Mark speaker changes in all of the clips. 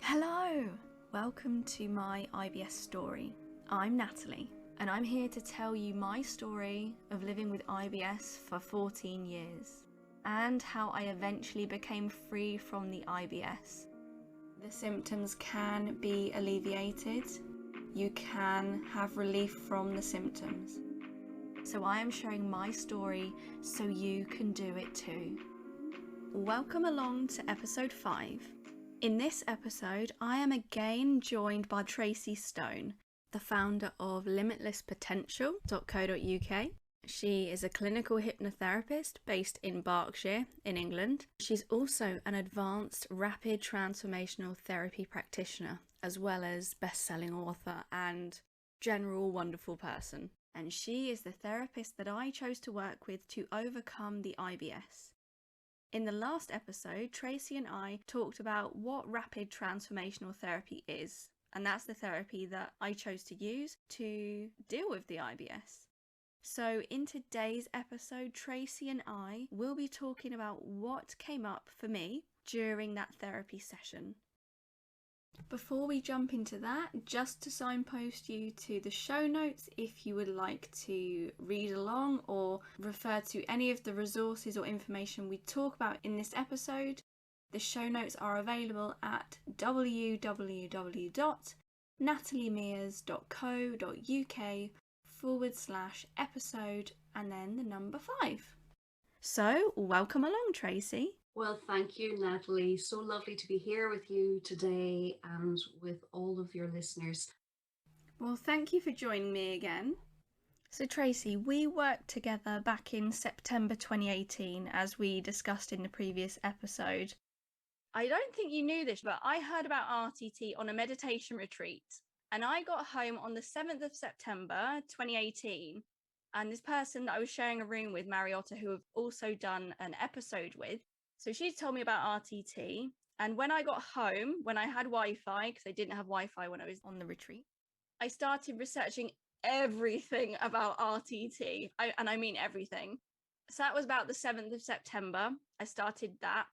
Speaker 1: Hello! Welcome to my IBS story. I'm Natalie, and I'm here to tell you my story of living with IBS for 14 years and how I eventually became free from the IBS. The symptoms can be alleviated. You can have relief from the symptoms. So I am sharing my story so you can do it too. Welcome along to episode 5. In this episode, I am again joined by Tracy Stone, the founder of limitlesspotential.co.uk. She is a clinical hypnotherapist based in Berkshire in England. She's also an advanced rapid transformational therapy practitioner, as well as best-selling author and general wonderful person. And she is the therapist that I chose to work with to overcome the IBS. In the last episode, Tracy and I talked about what rapid transformational therapy is, and that's the therapy that I chose to use to deal with the IBS. So in today's episode, Tracy and I will be talking about what came up for me during that therapy session. Before we jump into that, just to signpost you to the show notes if you would like to read along or refer to any of the resources or information we talk about in this episode. The show notes are available at www.nataliemears.co.uk/episode and then the number 5. So, welcome along, Tracy.
Speaker 2: Well, thank you, Natalie. So lovely to be here with you today and with all of your listeners.
Speaker 1: Well, thank you for joining me again. So, Tracy, we worked together back in September 2018, as we discussed in the previous episode. I don't think you knew this, but I heard about RTT on a meditation retreat, and I got home on the 7th of September 2018, and this person that I was sharing a room with, Mariota, who have also done an episode with, so she told me about RTT, and when I got home, when I had Wi-Fi, because I didn't have Wi-Fi when I was on the retreat, I started researching everything about RTT, and I mean everything. So that was about the 7th of September. I started that,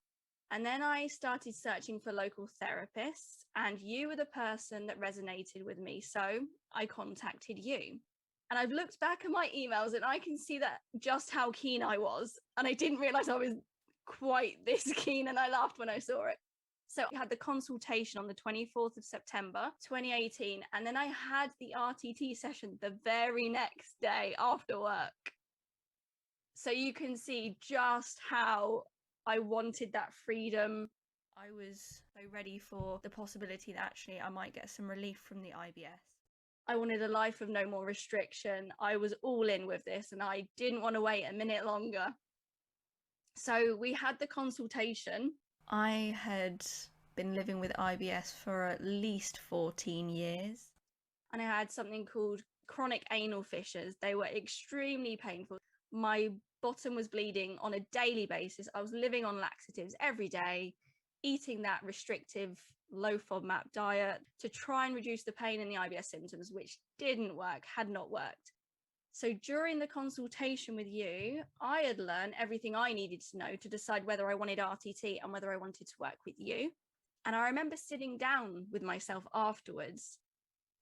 Speaker 1: and then I started searching for local therapists, and you were the person that resonated with me, so I contacted you. And I've looked back at my emails, and I can see that just how keen I was, and I didn't realize I was quite this keen, and I laughed when I saw it. So I had the consultation on the 24th of September 2018, and then I had the RTT session the very next day after work. So you can see just how I wanted that freedom. I was so ready for the possibility that actually I might get some relief from the IBS. I wanted a life of no more restriction. I was all in with this, and I didn't want to wait a minute longer. So we had the consultation. I had been living with IBS for at least 14 years. And I had something called chronic anal fissures. They were extremely painful. My bottom was bleeding on a daily basis. I was living on laxatives every day, eating that restrictive low FODMAP diet to try and reduce the pain and the IBS symptoms, which didn't work, had not worked. So during the consultation with you, I had learned everything I needed to know to decide whether I wanted RTT and whether I wanted to work with you. And I remember sitting down with myself afterwards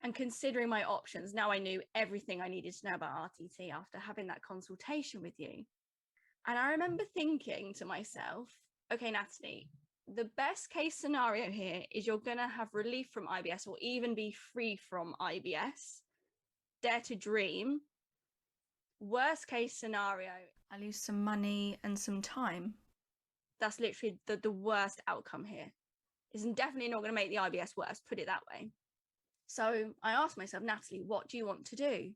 Speaker 1: and considering my options. Now I knew everything I needed to know about RTT after having that consultation with you. And I remember thinking to myself, okay, Natalie, the best case scenario here is you're going to have relief from IBS or even be free from IBS. Dare to dream. Worst case scenario, I lose some money and some time. That's literally the worst outcome here. It's definitely not going to make the IBS worse, put it that way. So I asked myself, Natalie, what do you want to do?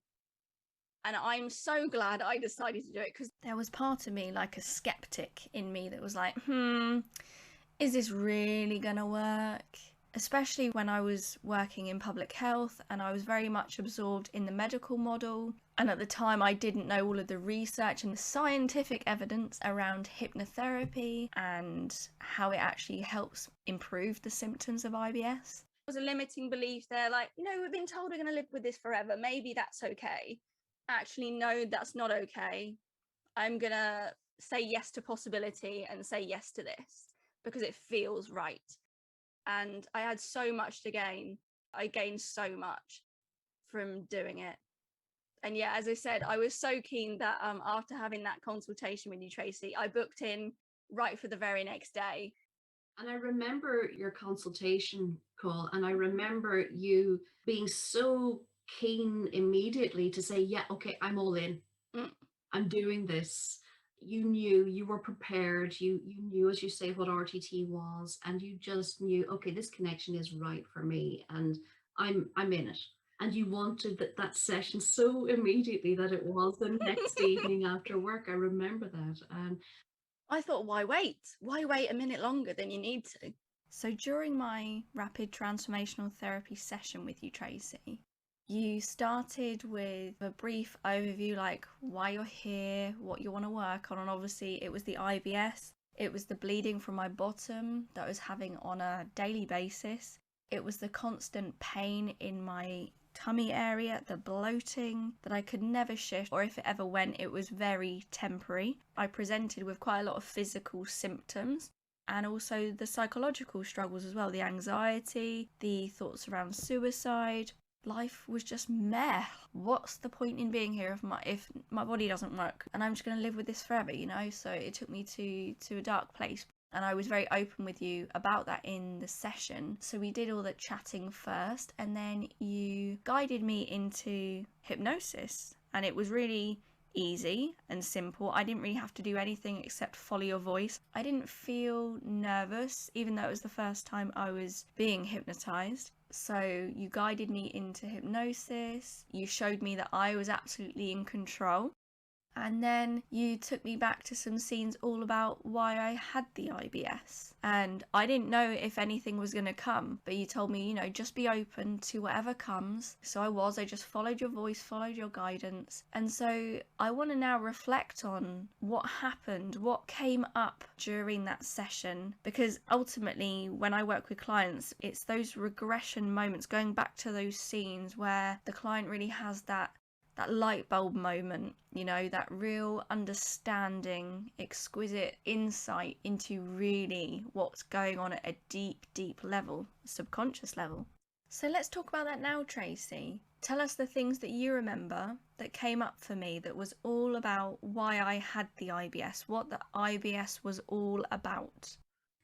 Speaker 1: And I'm so glad I decided to do it, because there was part of me, like a skeptic in me, that was like, is this really going to work? Especially when I was working in public health and I was very much absorbed in the medical model. And at the time, I didn't know all of the research and the scientific evidence around hypnotherapy and how it actually helps improve the symptoms of IBS. There was a limiting belief there, like, we've been told we're going to live with this forever. Maybe that's okay. Actually, no, that's not okay. I'm going to say yes to possibility and say yes to this because it feels right. and I had so much to gain. I gained so much from doing it. And yeah, as I said, I was so keen that after having that consultation with you, Tracy, I booked in right for the very next day.
Speaker 2: And I remember your consultation call, and I remember you being so keen immediately to say, yeah, okay, I'm all in.
Speaker 1: Mm.
Speaker 2: I'm doing this. You knew, you were prepared, you knew, as you say, what RTT was, and you just knew, okay, this connection is right for me, and I'm in it. And you wanted that session so immediately that it was the next evening after work. I remember that. And
Speaker 1: I thought, why wait? Why wait a minute longer than you need to? So during my rapid transformational therapy session with you, Tracy, you started with a brief overview, like why you're here, what you want to work on, and obviously it was the IBS. It was the bleeding from my bottom that I was having on a daily basis. It was the constant pain in my tummy area, the bloating that I could never shift, or if it ever went, it was very temporary. I presented with quite a lot of physical symptoms and also the psychological struggles as well, the anxiety, the thoughts around suicide. Life was just meh. What's the point in being here if my body doesn't work and I'm just going to live with this forever, you know? So it took me to a dark place. And I was very open with you about that in the session. So we did all the chatting first, and then you guided me into hypnosis. And it was really easy and simple. I didn't really have to do anything except follow your voice. I didn't feel nervous, even though it was the first time I was being hypnotized. So you guided me into hypnosis. You showed me that I was absolutely in control. And then you took me back to some scenes all about why I had the IBS. And I didn't know if anything was going to come, but you told me, just be open to whatever comes. So I just followed your voice, followed your guidance. And so I want to now reflect on what happened, what came up during that session. Because ultimately, when I work with clients, it's those regression moments, going back to those scenes where the client really has that light bulb moment, that real understanding, exquisite insight into really what's going on at a deep, deep level, subconscious level. So let's talk about that now, Tracy. Tell us the things that you remember that came up for me that was all about why I had the IBS, what the IBS was all about.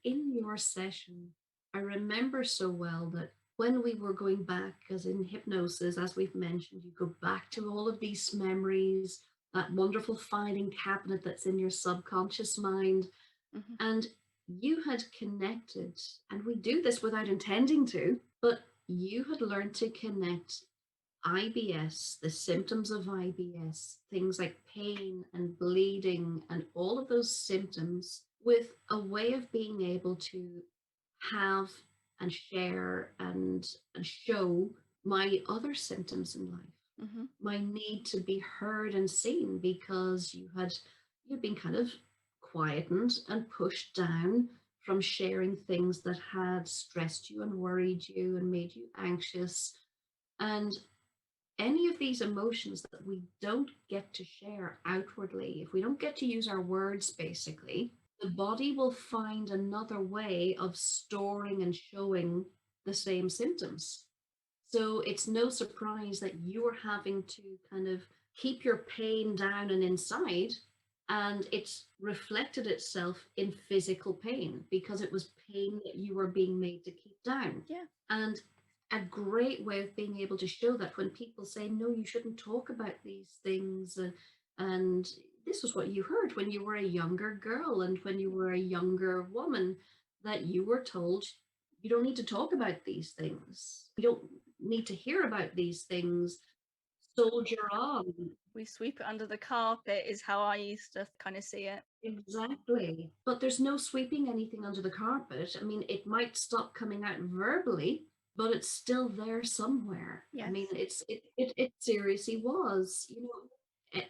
Speaker 2: in your session, I remember so well that when we were going back, as in hypnosis, as we've mentioned, you go back to all of these memories, that wonderful filing cabinet that's in your subconscious mind.
Speaker 1: Mm-hmm.
Speaker 2: And you had connected, and we do this without intending to, but you had learned to connect IBS, the symptoms of IBS, things like pain and bleeding, and all of those symptoms, with a way of being able to have and share and show my other symptoms in life,
Speaker 1: Mm-hmm.
Speaker 2: my need to be heard and seen, because you've been kind of quietened and pushed down from sharing things that had stressed you and worried you and made you anxious. And any of these emotions that we don't get to share outwardly, if we don't get to use our words, basically, the body will find another way of storing and showing the same symptoms. So it's no surprise that you're having to kind of keep your pain down and inside, and it's reflected itself in physical pain because it was pain that you were being made to keep down.
Speaker 1: Yeah.
Speaker 2: And a great way of being able to show that, when people say, no, you shouldn't talk about these things. And this was what you heard when you were a younger girl and when you were a younger woman, that you were told you don't need to talk about these things. You don't need to hear about these things. Soldier on.
Speaker 1: We sweep it under the carpet is how I used to kind of see it.
Speaker 2: Exactly. But there's no sweeping anything under the carpet. I mean, it might stop coming out verbally, but it's still there somewhere.
Speaker 1: Yes.
Speaker 2: I mean, it seriously was.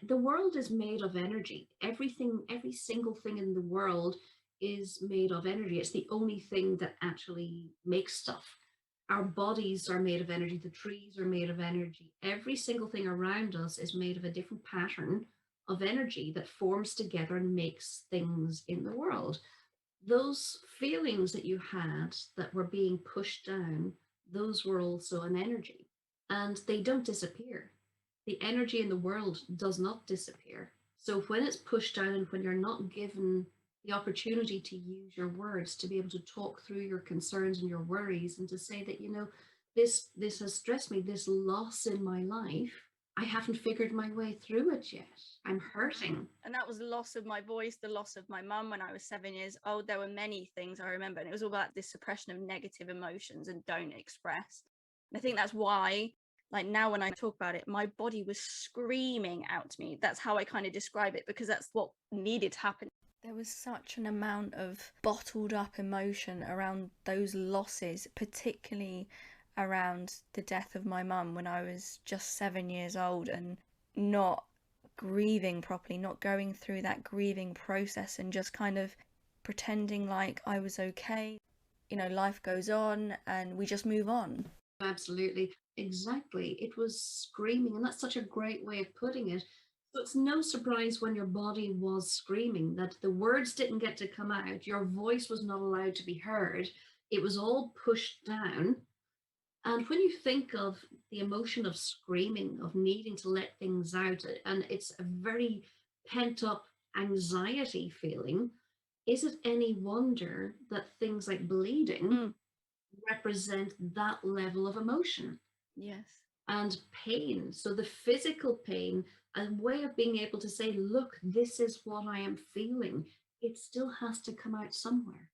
Speaker 2: The world is made of energy. Everything, every single thing in the world is made of energy. It's the only thing that actually makes stuff. Our bodies are made of energy. The trees are made of energy. Every single thing around us is made of a different pattern of energy that forms together and makes things in the world. those feelings that you had that were being pushed down, those were also an energy, and they don't disappear. The energy in the world does not disappear. So when it's pushed down and when you're not given the opportunity to use your words to be able to talk through your concerns and your worries and to say that, this has stressed me, this loss in my life, I haven't figured my way through it yet. I'm hurting.
Speaker 1: And that was the loss of my voice, the loss of my mum when I was 7 years old. There were many things I remember, and it was all about this suppression of negative emotions and don't express. And I think that's why, like, now when I talk about it, my body was screaming out to me. That's how I kind of describe it, because that's what needed to happen. There was such an amount of bottled up emotion around those losses, particularly around the death of my mum when I was just 7 years old, and not grieving properly, not going through that grieving process and just kind of pretending like I was okay. Life goes on and we just move on.
Speaker 2: Absolutely. Exactly. It was screaming, and that's such a great way of putting it. So it's no surprise when your body was screaming that the words didn't get to come out, your voice was not allowed to be heard, it was all pushed down. And when you think of the emotion of screaming, of needing to let things out, and it's a very pent up anxiety feeling, is it any wonder that things like bleeding represent that level of emotion?
Speaker 1: Yes.
Speaker 2: And pain. So the physical pain, a way of being able to say, look, this is what I am feeling. It still has to come out somewhere.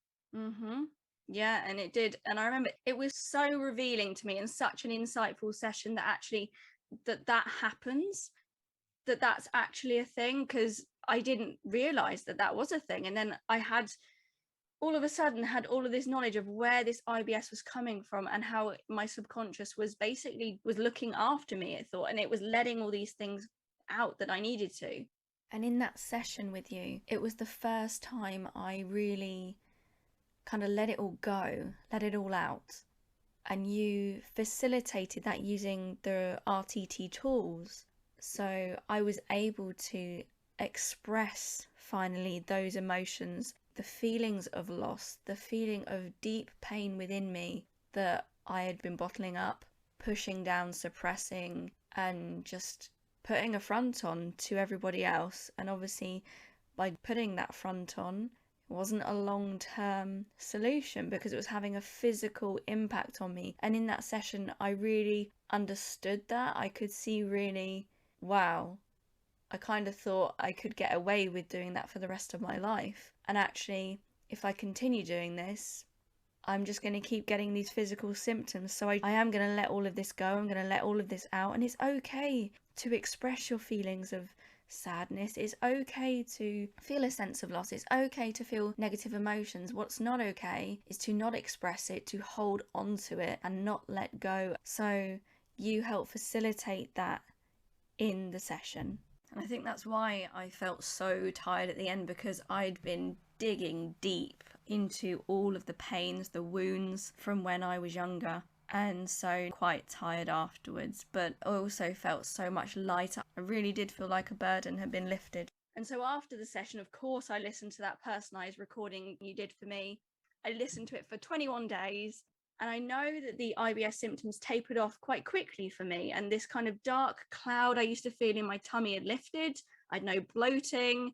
Speaker 1: Yeah, and it did. And I remember it was so revealing to me and such an insightful session that actually that happens, that's actually a thing, because I didn't realize that was a thing. And then I had all of a sudden had all of this knowledge of where this IBS was coming from and how my subconscious was looking after me, I thought, and it was letting all these things out that I needed to. And in that session with you, it was the first time I really kind of let it all go, let it all out. And you facilitated that using the RTT tools. So I was able to express finally those emotions, the feelings of loss, the feeling of deep pain within me that I had been bottling up, pushing down, suppressing, and just putting a front on to everybody else. And obviously, by putting that front on, it wasn't a long-term solution because it was having a physical impact on me. And in that session, I really understood that. I could see really, wow, I kind of thought I could get away with doing that for the rest of my life. And actually, if I continue doing this, I'm just going to keep getting these physical symptoms. So I am going to let all of this go. I'm going to let all of this out. And it's okay to express your feelings of sadness. It's okay to feel a sense of loss. It's okay to feel negative emotions. What's not okay is to not express it, to hold on to it and not let go. So you help facilitate that in the session. And I think that's why I felt so tired at the end, because I'd been digging deep into all of the pains, the wounds from when I was younger. And so quite tired afterwards, but I also felt so much lighter. I really did feel like a burden had been lifted. And so after the session, of course, I listened to that personalised recording you did for me. I listened to it for 21 days. And I know that the IBS symptoms tapered off quite quickly for me. And this kind of dark cloud I used to feel in my tummy had lifted. I'd no bloating.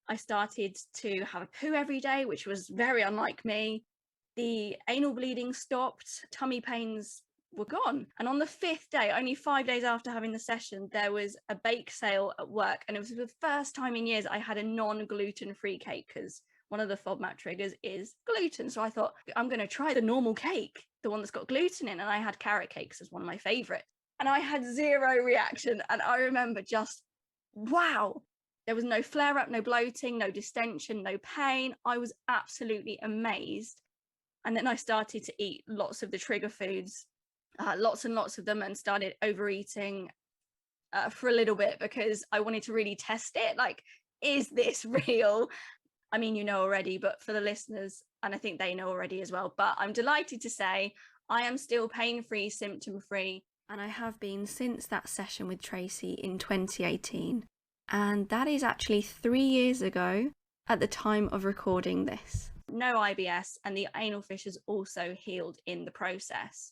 Speaker 1: I started to have a poo every day, which was very unlike me. The anal bleeding stopped. Tummy pains were gone. And on the 5th day, only 5 days after having the session, there was a bake sale at work. And it was the first time in years I had a non-gluten-free cake, because one of the FODMAP triggers is gluten. So I thought, I'm going to try the normal cake, the one that's got gluten in. And I had carrot cakes as one of my favorites. And I had zero reaction. And I remember just, wow, there was no flare-up, no bloating, no distension, no pain. I was absolutely amazed. And then I started to eat lots of the trigger foods, lots and lots of them, and started overeating for a little bit because I wanted to really test it. Like, is this real? I mean, you know already, but for the listeners, and I think they know already as well, but I'm delighted to say I am still pain-free, symptom-free. And I have been since that session with Tracy in 2018. And that is actually 3 years ago at the time of recording this. no IBS, and the anal fissures also healed in the process.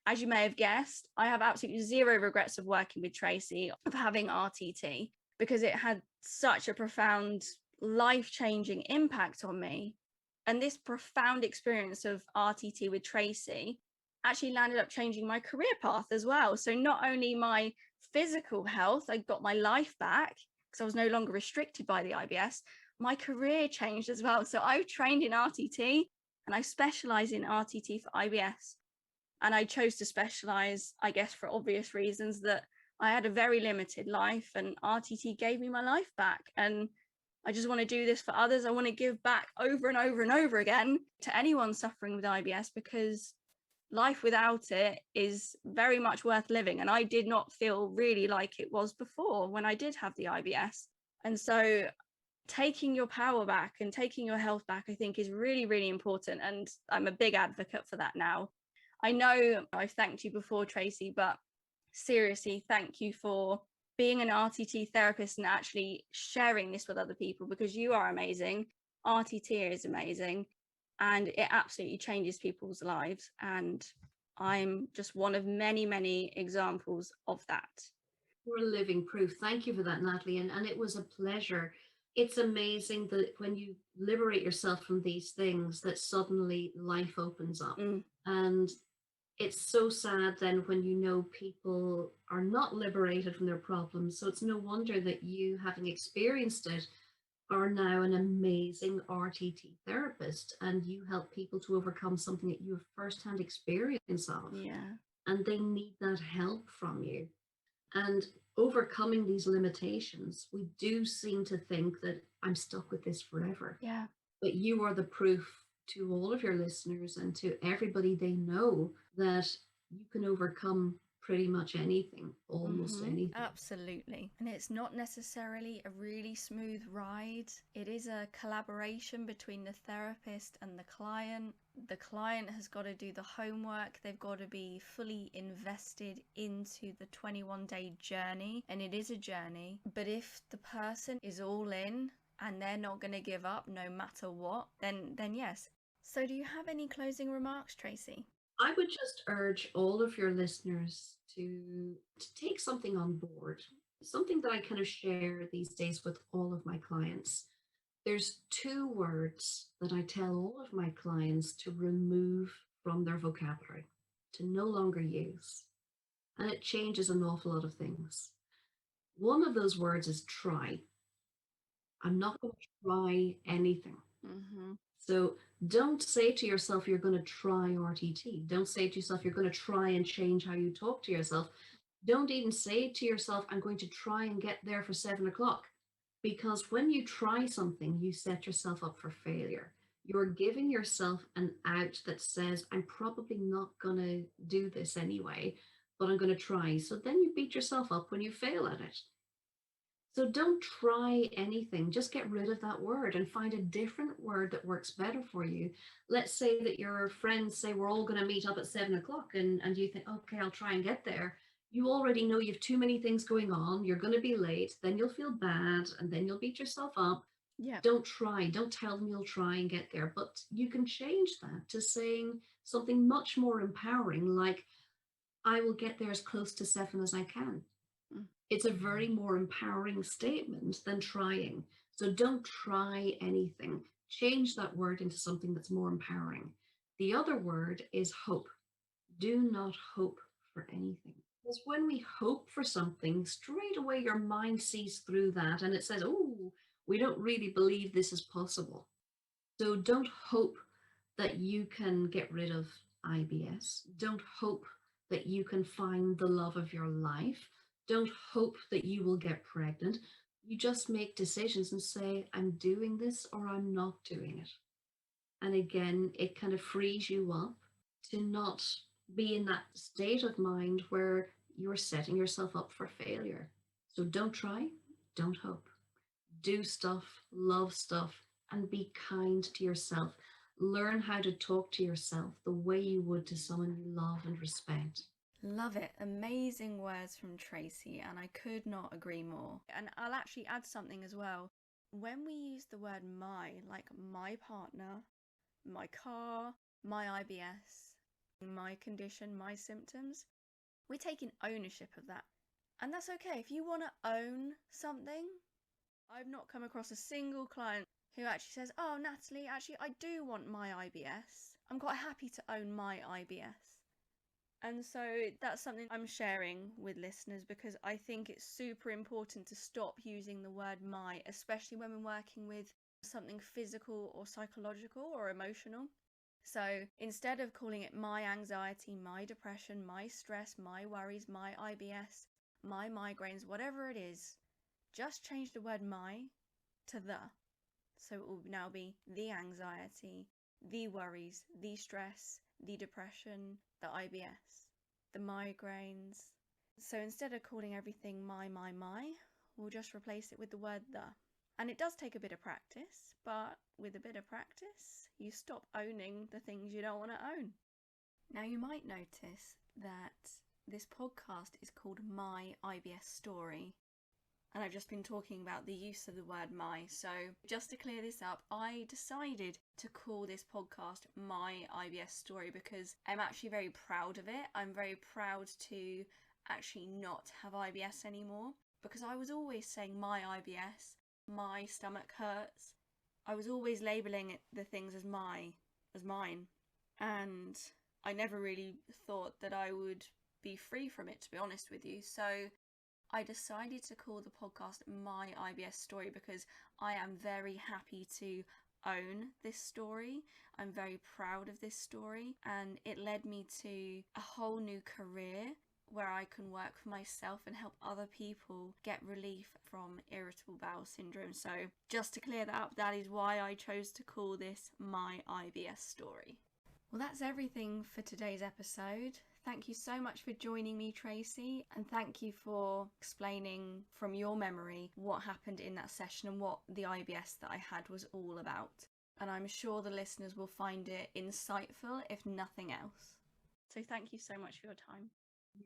Speaker 1: As you may have guessed, I have absolutely zero regrets of working with Tracy, of having RTT, because it had such a profound, life-changing impact on me. And this profound experience of RTT with Tracy actually landed up changing my career path as well. So not only my physical health, I got my life back because I was no longer restricted by the IBS, my career changed as well. So I've trained in RTT and I specialize in RTT for IBS. And I chose to specialize, I guess, for obvious reasons, that I had a very limited life and RTT gave me my life back. And I just want to do this for others. I want to give back over and over and over again to anyone suffering with IBS, because life without it is very much worth living. And I did not feel really like it was before when I did have the IBS. And so taking your power back and taking your health back, I think, is really, really important. And I'm a big advocate for that now. I know I've thanked you before, Tracy, but seriously, thank you for being an RTT therapist and actually sharing this with other people, because you are amazing. RTT is amazing and it absolutely changes people's lives. And I'm just one of many, many examples of that.
Speaker 2: You're living proof. Thank you for that, Natalie. And it was a pleasure. It's amazing that when you liberate yourself from these things, that suddenly life opens up. And it's so sad then when you know people are not liberated from their problems. So it's no wonder that you, having experienced it, are now an amazing RTT therapist, and you help people to overcome something that you have firsthand experience of.
Speaker 1: Yeah.
Speaker 2: And they need that help from you. And overcoming these limitations, we do seem to think that I'm stuck with this forever.
Speaker 1: Yeah.
Speaker 2: But you are the proof to all of your listeners and to everybody they know that you can overcome pretty much anything, almost anything.
Speaker 1: Absolutely. And it's not necessarily a really smooth ride. It is a collaboration between the therapist and the client. The client has got to do the homework. They've got to be fully invested into the 21-day journey. And it is a journey. But if the person is all in and they're not going to give up no matter what, then yes. So do you have any closing remarks, Tracy?
Speaker 2: I would just urge all of your listeners to take something on board, something that I kind of share these days with all of my clients. There's 2 words that I tell all of my clients to remove from their vocabulary, to no longer use. And it changes an awful lot of things. One of those words is try. I'm not going to try anything. So don't say to yourself, you're going to try RTT. Don't say to yourself, you're going to try and change how you talk to yourself. Don't even say to yourself, I'm going to try and get there for 7 o'clock. Because when you try something, you set yourself up for failure. You're giving yourself an out that says, I'm probably not going to do this anyway, but I'm going to try. So then you beat yourself up when you fail at it. So don't try anything, just get rid of that word and find a different word that works better for you. Let's say that your friends say we're all going to meet up at 7 o'clock and you think, okay, I'll try and get there. You already know you have too many things going on. You're going to be late. Then you'll feel bad and then you'll beat yourself up.
Speaker 1: Yeah.
Speaker 2: Don't try. Don't tell them you'll try and get there. But you can change that to saying something much more empowering, like, I will get there as close to 7 as I can. It's a very more empowering statement than trying. So don't try anything. Change that word into something that's more empowering. The other word is hope. Do not hope for anything. Because when we hope for something, straight away your mind sees through that and it says, oh, we don't really believe this is possible. So don't hope that you can get rid of IBS. Don't hope that you can find the love of your life. Don't hope that you will get pregnant. You just make decisions and say, I'm doing this or I'm not doing it. And again, it kind of frees you up to not be in that state of mind where you're setting yourself up for failure. So don't try, don't hope. Do stuff, love stuff, and be kind to yourself. Learn how to talk to yourself the way you would to someone you love and respect.
Speaker 1: Love it. Amazing words from Tracy, and I could not agree more. And I'll actually add something as well. When we use the word my, like my partner, my car, my IBS, my condition, my symptoms. We're taking ownership of that. And that's okay. If you want to own something, I've not come across a single client who actually says, oh, Natalie, actually, I do want my IBS. I'm quite happy to own my IBS. And so that's something I'm sharing with listeners because I think it's super important to stop using the word my, especially when we're working with something physical or psychological or emotional. So instead of calling it my anxiety, my depression, my stress, my worries, my IBS, my migraines, whatever it is, just change the word my to the. So it will now be the anxiety, the worries, the stress, the depression, the IBS, the migraines. So instead of calling everything my, we'll just replace it with the word the. And it does take a bit of practice, but with a bit of practice, you stop owning the things you don't want to own. Now you might notice that this podcast is called My IBS Story. And I've just been talking about the use of the word my. So just to clear this up, I decided to call this podcast My IBS Story because I'm actually very proud of it. I'm very proud to actually not have IBS anymore because I was always saying my IBS, my stomach hurts. I was always labelling the things as mine. And I never really thought that I would be free from it, to be honest with you. So I decided to call the podcast My IBS Story because I am very happy to own this story. I'm very proud of this story, and it led me to a whole new career where I can work for myself and help other people get relief from irritable bowel syndrome. So just to clear that up, that is why I chose to call this My IBS Story. Well, that's everything for today's episode. Thank you so much for joining me, Tracy, and thank you for explaining from your memory what happened in that session and what the IBS that I had was all about. And I'm sure the listeners will find it insightful, if nothing else. So thank you so much for your time.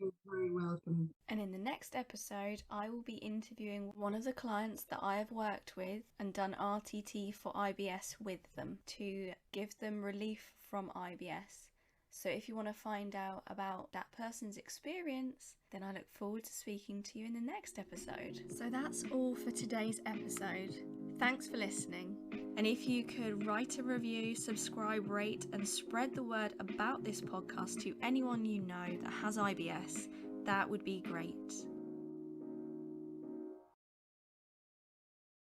Speaker 2: You're very welcome.
Speaker 1: And in the next episode, I will be interviewing one of the clients that I have worked with and done RTT for IBS with them to give them relief from IBS. So if you want to find out about that person's experience, then I look forward to speaking to you in the next episode. So that's all for today's episode. Thanks for listening. And if you could write a review, subscribe, rate, and spread the word about this podcast to anyone you know that has IBS, that would be great.